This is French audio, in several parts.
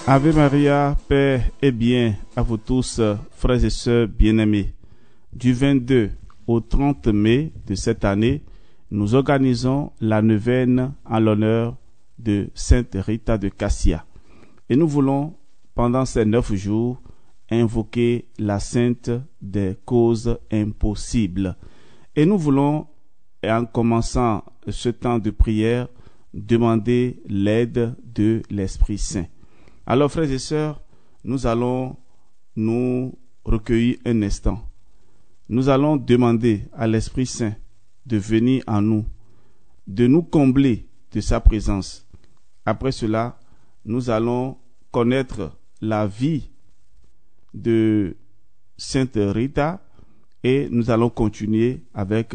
Ave Maria, paix et bien à vous tous, frères et sœurs bien-aimés. Du 22 au 30 mai de cette année, nous organisons la neuvaine en l'honneur de Sainte Rita de Cassia. Et nous voulons, pendant ces 9 jours, invoquer la sainte des causes impossibles. Et nous voulons, en commençant ce temps de prière, demander l'aide de l'Esprit Saint. Alors, frères et sœurs, nous allons nous recueillir un instant. Nous allons demander à l'Esprit Saint de venir en nous, de nous combler de sa présence. Après cela, nous allons connaître la vie de Sainte Rita et nous allons continuer avec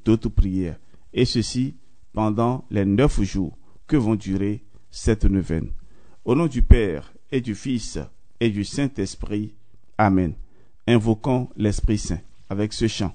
d'autres prières. Et ceci pendant les 9 jours que vont durer cette neuvaine. Au nom du Père et du Fils et du Saint-Esprit. Amen. Invoquons l'Esprit Saint avec ce chant.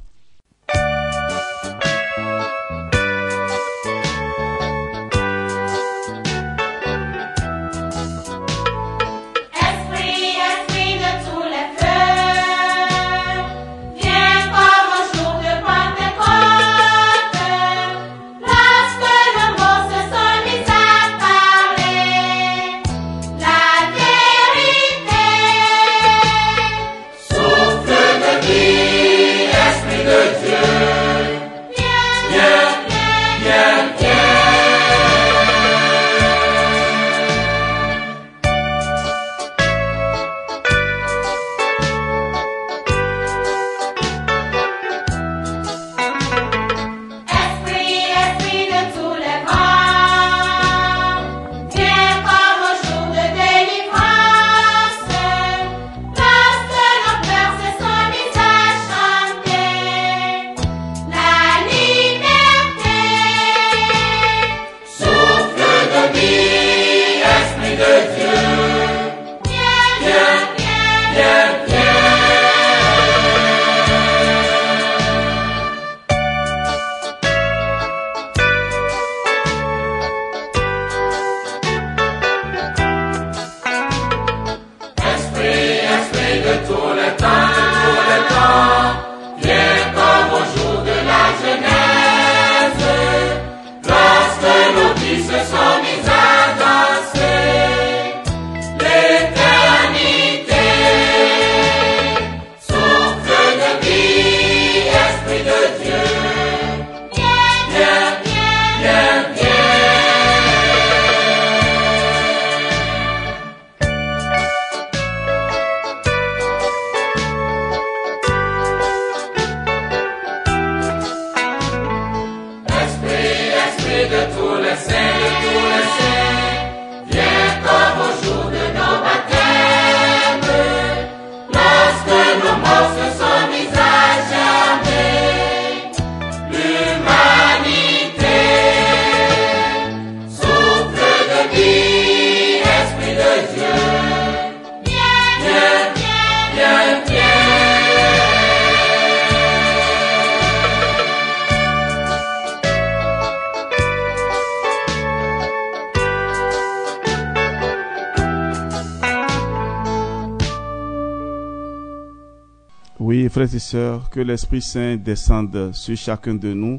Oui, frères et sœurs, que l'Esprit Saint descende sur chacun de nous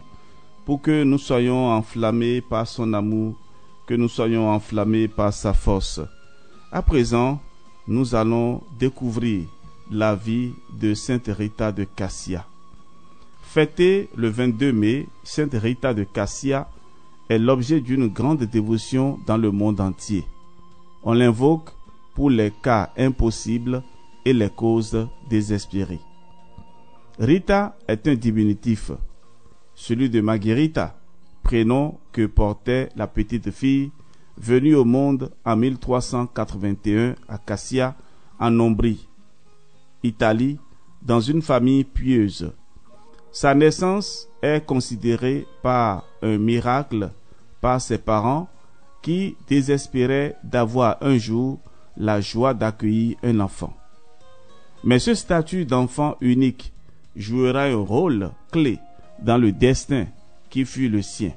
pour que nous soyons enflammés par son amour, que nous soyons enflammés par sa force. À présent, nous allons découvrir la vie de Sainte Rita de Cassia. Fêtée le 22 mai, Sainte Rita de Cassia est l'objet d'une grande dévotion dans le monde entier. On l'invoque pour les cas impossibles et les causes désespérées. Rita est un diminutif, celui de Margherita, prénom que portait la petite fille venue au monde en 1381 à Cassia, en Ombrie, Italie, dans une famille pieuse. Sa naissance est considérée par un miracle par ses parents qui désespéraient d'avoir un jour la joie d'accueillir un enfant. Mais ce statut d'enfant unique jouera un rôle clé dans le destin qui fut le sien.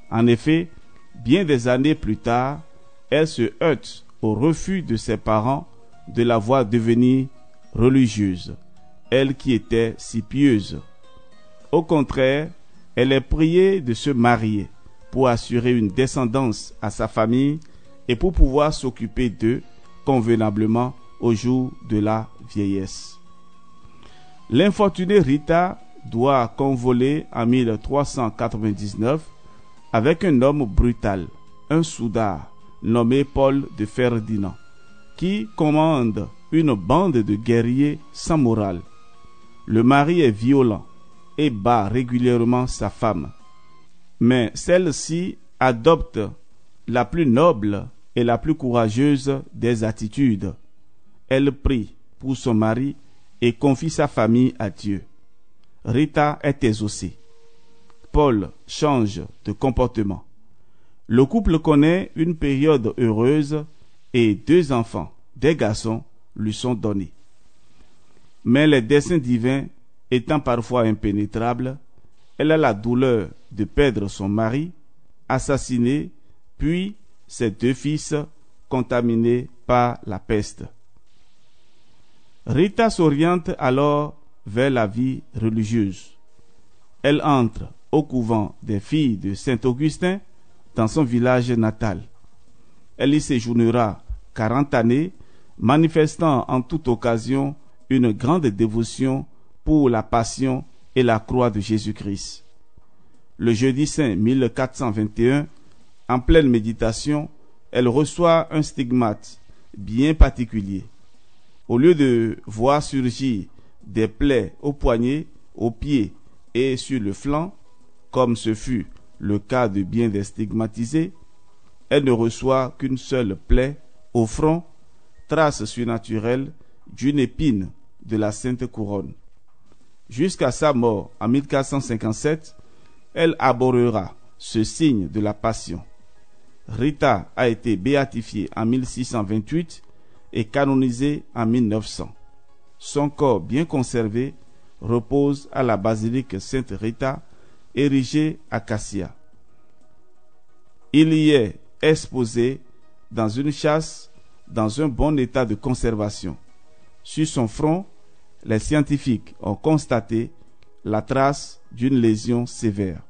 En effet, bien des années plus tard, elle se heurte au refus de ses parents de la voir devenir religieuse, elle qui était si pieuse. Au contraire, elle est priée de se marier pour assurer une descendance à sa famille et pour pouvoir s'occuper d'eux convenablement au jour de la vieillesse. L'infortunée Rita doit convoler en 1399 avec un homme brutal, un soudard nommé Paul de Ferdinand, qui commande une bande de guerriers sans morale. Le mari est violent et bat régulièrement sa femme, mais celle-ci adopte la plus noble et la plus courageuse des attitudes. Elle prie pour son mari et confie sa famille à Dieu. Rita est exaucée. Paul change de comportement. Le couple connaît une période heureuse et 2 enfants, des garçons, lui sont donnés. Mais les desseins divins étant parfois impénétrables, elle a la douleur de perdre son mari, assassiné, puis ses 2 fils contaminés par la peste. Rita s'oriente alors vers la vie religieuse. Elle entre au couvent des filles de Saint-Augustin dans son village natal. Elle y séjournera 40 années, manifestant en toute occasion une grande dévotion pour la passion et la croix de Jésus-Christ. Le jeudi saint 1421, en pleine méditation, elle reçoit un stigmate bien particulier. Au lieu de voir surgir des plaies aux poignets, aux pieds et sur le flanc, comme ce fut le cas de bien des stigmatisés, elle ne reçoit qu'une seule plaie au front, trace surnaturelle d'une épine de la Sainte Couronne. Jusqu'à sa mort en 1457, elle abhorrera ce signe de la Passion. Rita a été béatifiée en 1628 et canonisée en 1900. Son corps bien conservé repose à la basilique Sainte Rita, érigée à Cassia. Il y est exposé dans une châsse dans un bon état de conservation. Sur son front, les scientifiques ont constaté la trace d'une lésion sévère.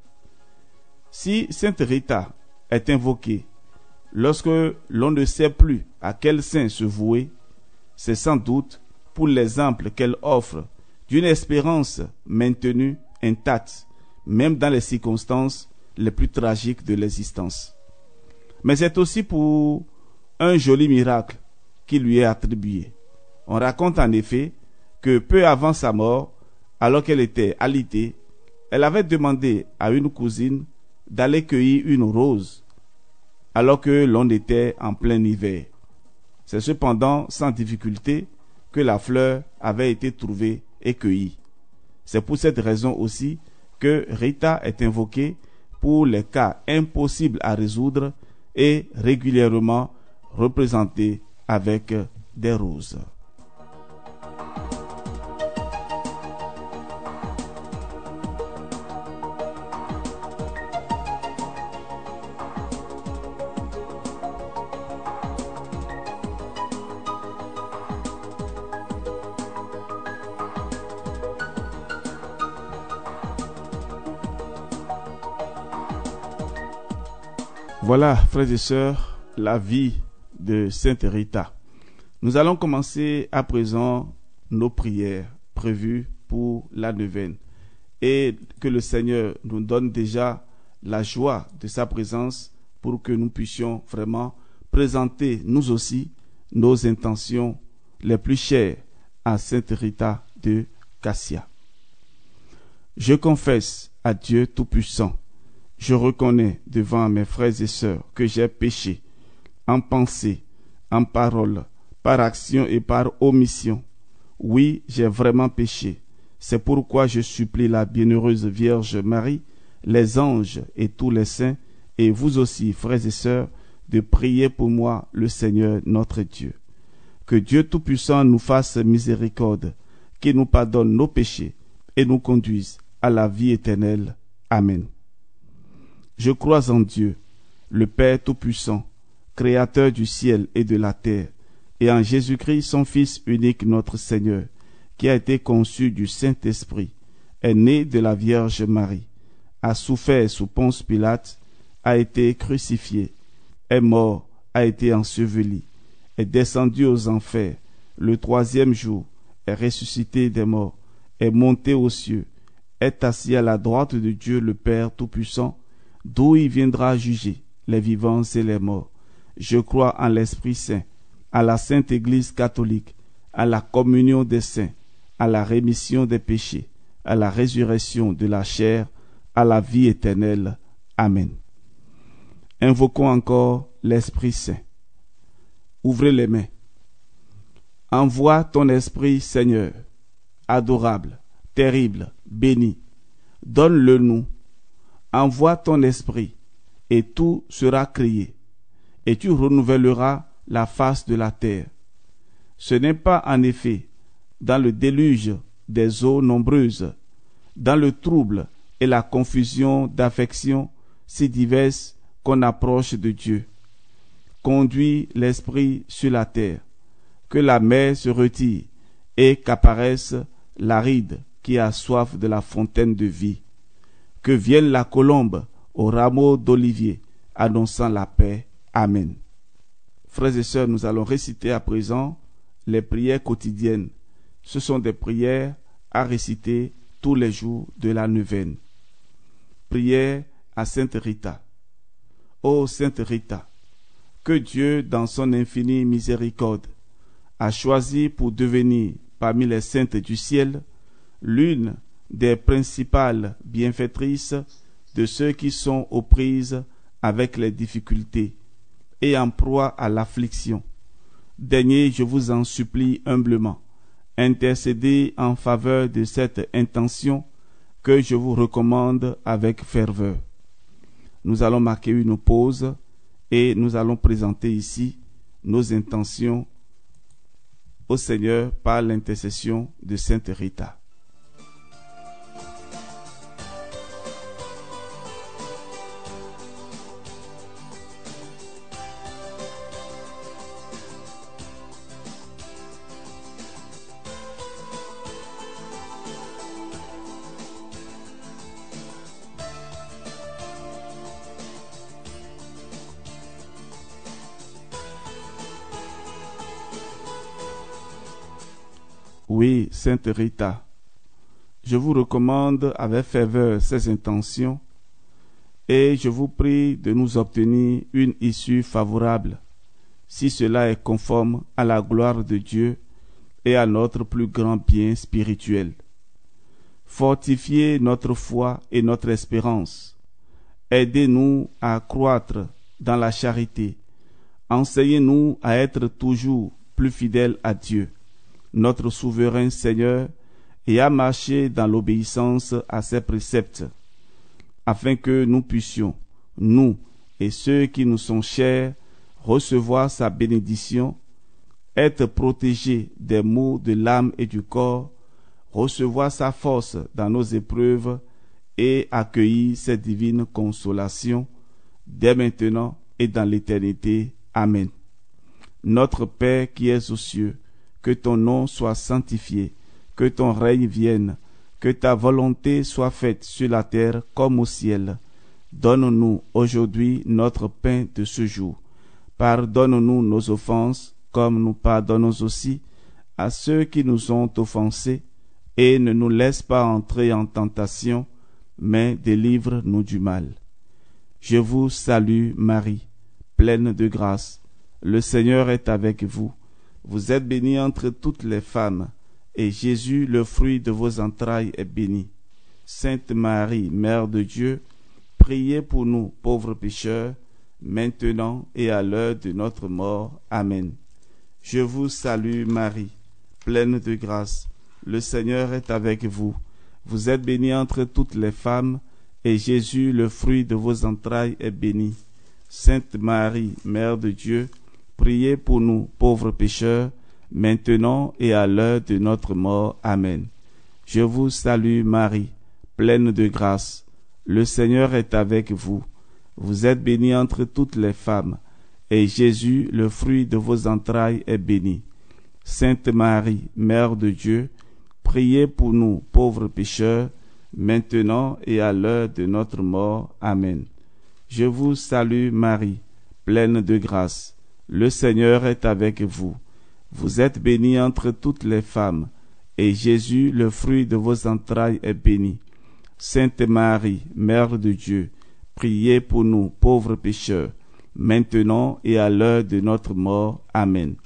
Si Sainte Rita est invoquée lorsque l'on ne sait plus à quel saint se vouer, c'est sans doute pour l'exemple qu'elle offre d'une espérance maintenue intacte, même dans les circonstances les plus tragiques de l'existence. Mais c'est aussi pour un joli miracle qui lui est attribué. On raconte en effet que peu avant sa mort, alors qu'elle était alitée, elle avait demandé à une cousine d'aller cueillir une rose, alors que l'on était en plein hiver. C'est cependant sans difficulté que la fleur avait été trouvée et cueillie. C'est pour cette raison aussi que Rita est invoquée pour les cas impossibles à résoudre et régulièrement représentée avec des roses. Voilà, frères et sœurs, la vie de Sainte Rita. Nous allons commencer à présent nos prières prévues pour la neuvaine et que le Seigneur nous donne déjà la joie de sa présence pour que nous puissions vraiment présenter nous aussi nos intentions les plus chères à Sainte Rita de Cassia. Je confesse à Dieu Tout-Puissant, je reconnais devant mes frères et sœurs que j'ai péché en pensée, en parole, par action et par omission. Oui, j'ai vraiment péché. C'est pourquoi je supplie la bienheureuse Vierge Marie, les anges et tous les saints, et vous aussi, frères et sœurs, de prier pour moi le Seigneur notre Dieu. Que Dieu Tout-Puissant nous fasse miséricorde, qu'il nous pardonne nos péchés et nous conduise à la vie éternelle. Amen. Je crois en Dieu, le Père Tout-Puissant, Créateur du ciel et de la terre, et en Jésus-Christ, son Fils unique, notre Seigneur, qui a été conçu du Saint-Esprit, est né de la Vierge Marie, a souffert sous Ponce Pilate, a été crucifié, est mort, a été enseveli, est descendu aux enfers, le troisième jour, est ressuscité des morts, est monté aux cieux, est assis à la droite de Dieu le Père Tout-Puissant, d'où il viendra juger les vivants et les morts. Je crois en l'Esprit Saint, à la Sainte Église catholique, à la communion des saints, à la rémission des péchés, à la résurrection de la chair, à la vie éternelle. Amen. Invoquons encore l'Esprit Saint. Ouvrez les mains. Envoie ton Esprit, Seigneur, adorable, terrible, béni. Donne-le nous. Envoie ton Esprit, et tout sera créé, et tu renouvelleras la face de la terre. Ce n'est pas en effet dans le déluge des eaux nombreuses, dans le trouble et la confusion d'affections si diverses qu'on approche de Dieu. Conduis l'Esprit sur la terre, que la mer se retire et qu'apparaisse l'aride qui a soif de la fontaine de vie. Que vienne la colombe au rameau d'olivier, annonçant la paix. Amen. Frères et sœurs, nous allons réciter à présent les prières quotidiennes. Ce sont des prières à réciter tous les jours de la neuvaine. Prière à Sainte Rita. Ô Sainte Rita, que Dieu, dans son infinie miséricorde, a choisi pour devenir, parmi les saintes du ciel, l'une des principales bienfaitrices de ceux qui sont aux prises avec les difficultés et en proie à l'affliction. Daignez, je vous en supplie humblement, intercéder en faveur de cette intention que je vous recommande avec ferveur. Nous allons marquer une pause et nous allons présenter ici nos intentions au Seigneur par l'intercession de Sainte Rita. Oui, Sainte Rita, je vous recommande avec ferveur ces intentions et je vous prie de nous obtenir une issue favorable, si cela est conforme à la gloire de Dieu et à notre plus grand bien spirituel. Fortifiez notre foi et notre espérance. Aidez-nous à croître dans la charité. Enseignez-nous à être toujours plus fidèles à Dieu, notre souverain Seigneur, et à marcher dans l'obéissance à ses préceptes, afin que nous puissions, nous et ceux qui nous sont chers, recevoir sa bénédiction, être protégés des maux de l'âme et du corps, recevoir sa force dans nos épreuves et accueillir ses divines consolations, dès maintenant et dans l'éternité. Amen. Notre Père qui es aux cieux, que ton nom soit sanctifié, que ton règne vienne, que ta volonté soit faite sur la terre comme au ciel. Donne-nous aujourd'hui notre pain de ce jour. Pardonne-nous nos offenses, comme nous pardonnons aussi à ceux qui nous ont offensés, et ne nous laisse pas entrer en tentation, mais délivre-nous du mal. Je vous salue, Marie, pleine de grâce. Le Seigneur est avec vous. Vous êtes bénie entre toutes les femmes, et Jésus, le fruit de vos entrailles, est béni. Sainte Marie, Mère de Dieu, priez pour nous, pauvres pécheurs, maintenant et à l'heure de notre mort. Amen. Je vous salue, Marie, pleine de grâce. Le Seigneur est avec vous. Vous êtes bénie entre toutes les femmes, et Jésus, le fruit de vos entrailles, est béni. Sainte Marie, Mère de Dieu, priez pour nous, pauvres pécheurs, maintenant et à l'heure de notre mort. Amen. Je vous salue, Marie, pleine de grâce. Le Seigneur est avec vous. Vous êtes bénie entre toutes les femmes, et Jésus, le fruit de vos entrailles, est béni. Sainte Marie, Mère de Dieu, priez pour nous pauvres pécheurs, maintenant et à l'heure de notre mort. Amen. Je vous salue Marie, pleine de grâce. Le Seigneur est avec vous. Vous êtes bénie entre toutes les femmes, et Jésus, le fruit de vos entrailles, est béni. Sainte Marie, Mère de Dieu, priez pour nous pauvres pécheurs, maintenant et à l'heure de notre mort. Amen.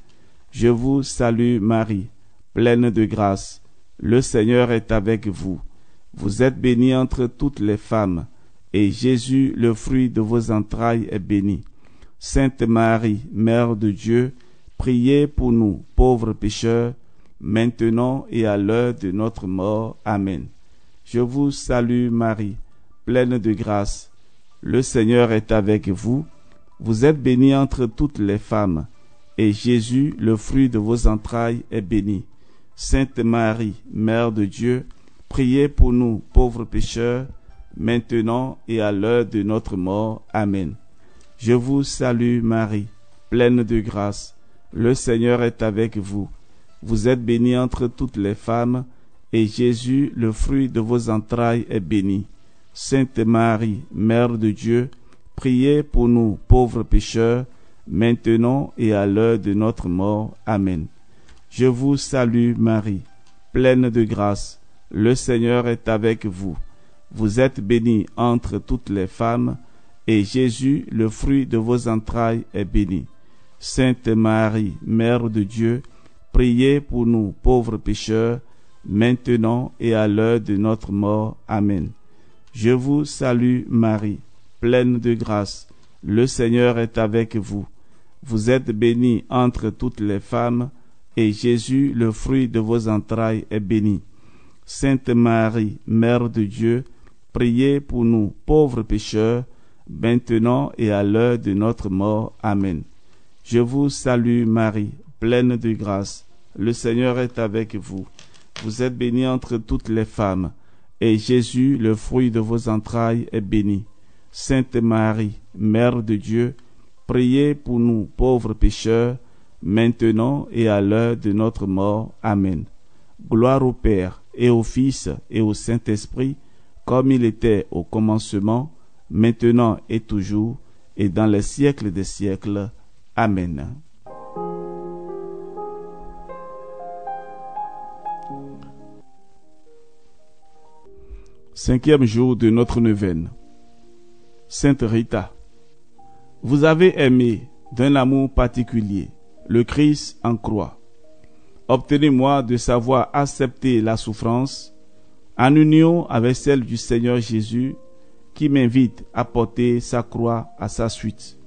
Je vous salue Marie, pleine de grâce. Le Seigneur est avec vous. Vous êtes bénie entre toutes les femmes, et Jésus, le fruit de vos entrailles, est béni. Sainte Marie, Mère de Dieu, priez pour nous, pauvres pécheurs, maintenant et à l'heure de notre mort. Amen. Je vous salue Marie, pleine de grâce. Le Seigneur est avec vous. Vous êtes bénie entre toutes les femmes, et Jésus, le fruit de vos entrailles, est béni. Sainte Marie, Mère de Dieu, priez pour nous, pauvres pécheurs, maintenant et à l'heure de notre mort. Amen. Je vous salue Marie, pleine de grâce. Le Seigneur est avec vous. Vous êtes bénie entre toutes les femmes, et Jésus, le fruit de vos entrailles, est béni. Sainte Marie, Mère de Dieu, priez pour nous, pauvres pécheurs, maintenant et à l'heure de notre mort. Amen. Je vous salue Marie, pleine de grâce. Le Seigneur est avec vous. Vous êtes bénie entre toutes les femmes, et Jésus, le fruit de vos entrailles, est béni. Sainte Marie, Mère de Dieu, priez pour nous, pauvres pécheurs, maintenant et à l'heure de notre mort. Amen. Je vous salue Marie, pleine de grâce. Le Seigneur est avec vous. Vous êtes bénie entre toutes les femmes, et Jésus, le fruit de vos entrailles, est béni. Sainte Marie, Mère de Dieu, priez pour nous, pauvres pécheurs, maintenant et à l'heure de notre mort. Amen. Je vous salue Marie, pleine de grâce. Le Seigneur est avec vous. Vous êtes bénie entre toutes les femmes, et Jésus, le fruit de vos entrailles, est béni. Sainte Marie, Mère de Dieu, priez pour nous, pauvres pécheurs, maintenant et à l'heure de notre mort. Amen. Gloire au Père, et au Fils, et au Saint-Esprit, comme il était au commencement, maintenant et toujours, et dans les siècles des siècles. Amen. Cinquième jour de notre neuvaine. Sainte Rita, vous avez aimé d'un amour particulier le Christ en croix. Obtenez-moi de savoir accepter la souffrance en union avec celle du Seigneur Jésus qui m'invite à porter sa croix à sa suite.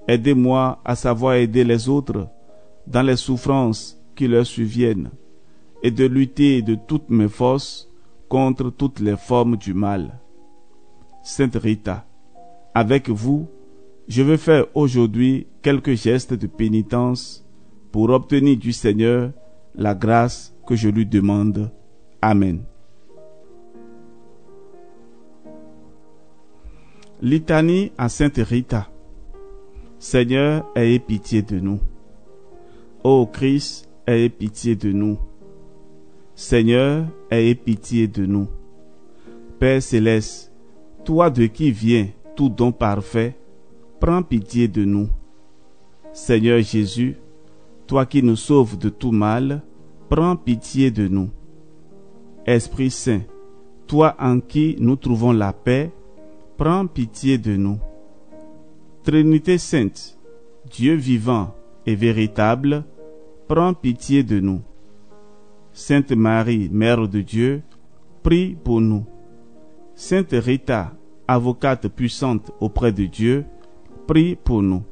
Aidez-moi à savoir aider les autres dans les souffrances qui leur surviennent et de lutter de toutes mes forces contre toutes les formes du mal. Sainte Rita, avec vous, je veux faire aujourd'hui quelques gestes de pénitence pour obtenir du Seigneur la grâce que je lui demande. Amen. Litanie à Sainte Rita. Seigneur, ayez pitié de nous. Ô Christ, ayez pitié de nous. Seigneur, ayez pitié de nous. Père céleste, toi de qui vient tout don parfait, prends pitié de nous. Seigneur Jésus, toi qui nous sauves de tout mal, prends pitié de nous. Esprit Saint, toi en qui nous trouvons la paix, prends pitié de nous. Trinité Sainte, Dieu vivant et véritable, prends pitié de nous. Sainte Marie, Mère de Dieu, prie pour nous. Sainte Rita, avocate puissante auprès de Dieu, prie pour nous.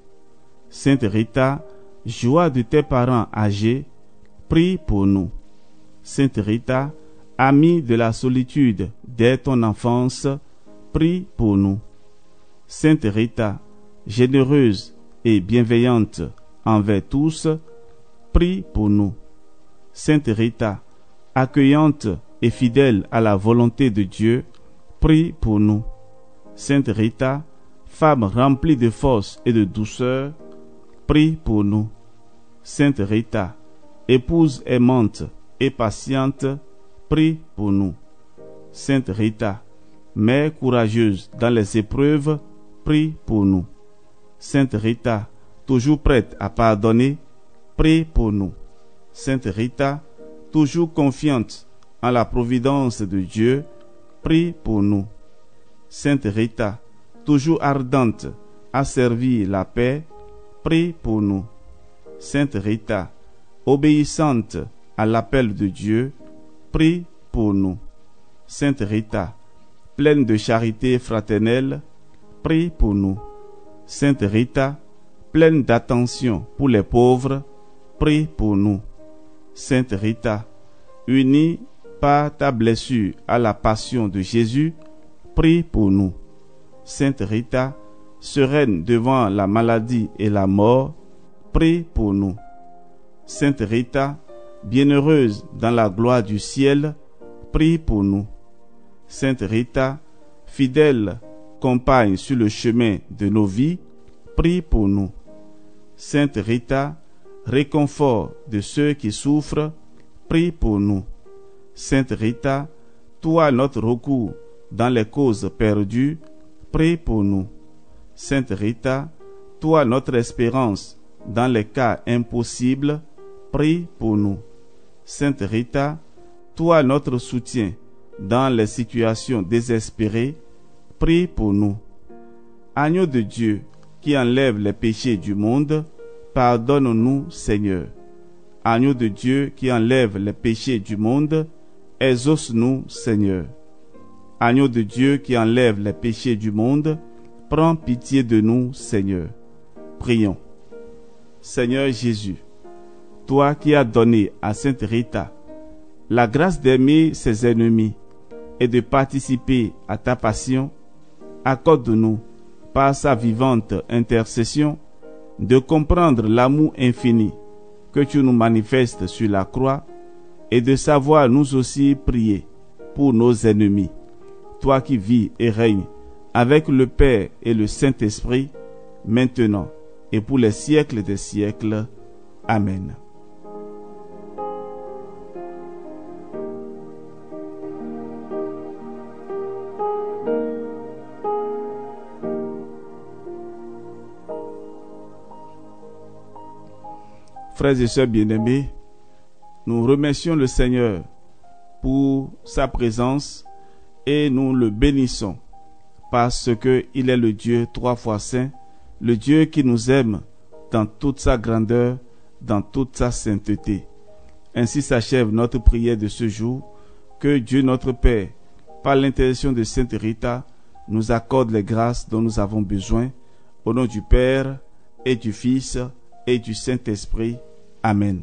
Sainte Rita, joie de tes parents âgés, prie pour nous. Sainte Rita, amie de la solitude dès ton enfance, prie pour nous. Sainte Rita, généreuse et bienveillante envers tous, prie pour nous. Sainte Rita, accueillante et fidèle à la volonté de Dieu, prie pour nous. Sainte Rita, femme remplie de force et de douceur, prie pour nous. Sainte Rita, épouse aimante et patiente, prie pour nous. Sainte Rita, mère courageuse dans les épreuves, prie pour nous. Sainte Rita, toujours prête à pardonner, prie pour nous. Sainte Rita, toujours confiante en la providence de Dieu, prie pour nous. Sainte Rita, toujours ardente à servir la paix, prie pour nous. Sainte Rita, obéissante à l'appel de Dieu, prie pour nous. Sainte Rita, pleine de charité fraternelle, prie pour nous. Sainte Rita, pleine d'attention pour les pauvres, prie pour nous. Sainte Rita, unie par ta blessure à la passion de Jésus, prie pour nous. Sainte Rita, sereine devant la maladie et la mort, prie pour nous. Sainte Rita, bienheureuse dans la gloire du ciel, prie pour nous. Sainte Rita, fidèle compagne sur le chemin de nos vies, prie pour nous. Sainte Rita, réconfort de ceux qui souffrent, prie pour nous. Sainte Rita, toi notre recours dans les causes perdues, prie pour nous. Sainte Rita, toi notre espérance dans les cas impossibles, prie pour nous. Sainte Rita, toi notre soutien dans les situations désespérées, prie pour nous. Agneau de Dieu qui enlève les péchés du monde, pardonne-nous, Seigneur. Agneau de Dieu qui enlève les péchés du monde, exauce-nous, Seigneur. Agneau de Dieu qui enlève les péchés du monde, prends pitié de nous, Seigneur. Prions. Seigneur Jésus, toi qui as donné à Sainte Rita la grâce d'aimer ses ennemis et de participer à ta passion, accorde-nous, par sa vivante intercession, de comprendre l'amour infini que tu nous manifestes sur la croix et de savoir nous aussi prier pour nos ennemis. Toi qui vis et règnes avec le Père et le Saint-Esprit, maintenant et pour les siècles des siècles. Amen. Frères et sœurs bien-aimés, nous remercions le Seigneur pour sa présence et nous le bénissons parce qu'il est le Dieu 3 fois saint, le Dieu qui nous aime dans toute sa grandeur, dans toute sa sainteté. Ainsi s'achève notre prière de ce jour. Que Dieu notre Père, par l'intercession de Sainte Rita, nous accorde les grâces dont nous avons besoin. Au nom du Père et du Fils et du Saint-Esprit. Amen.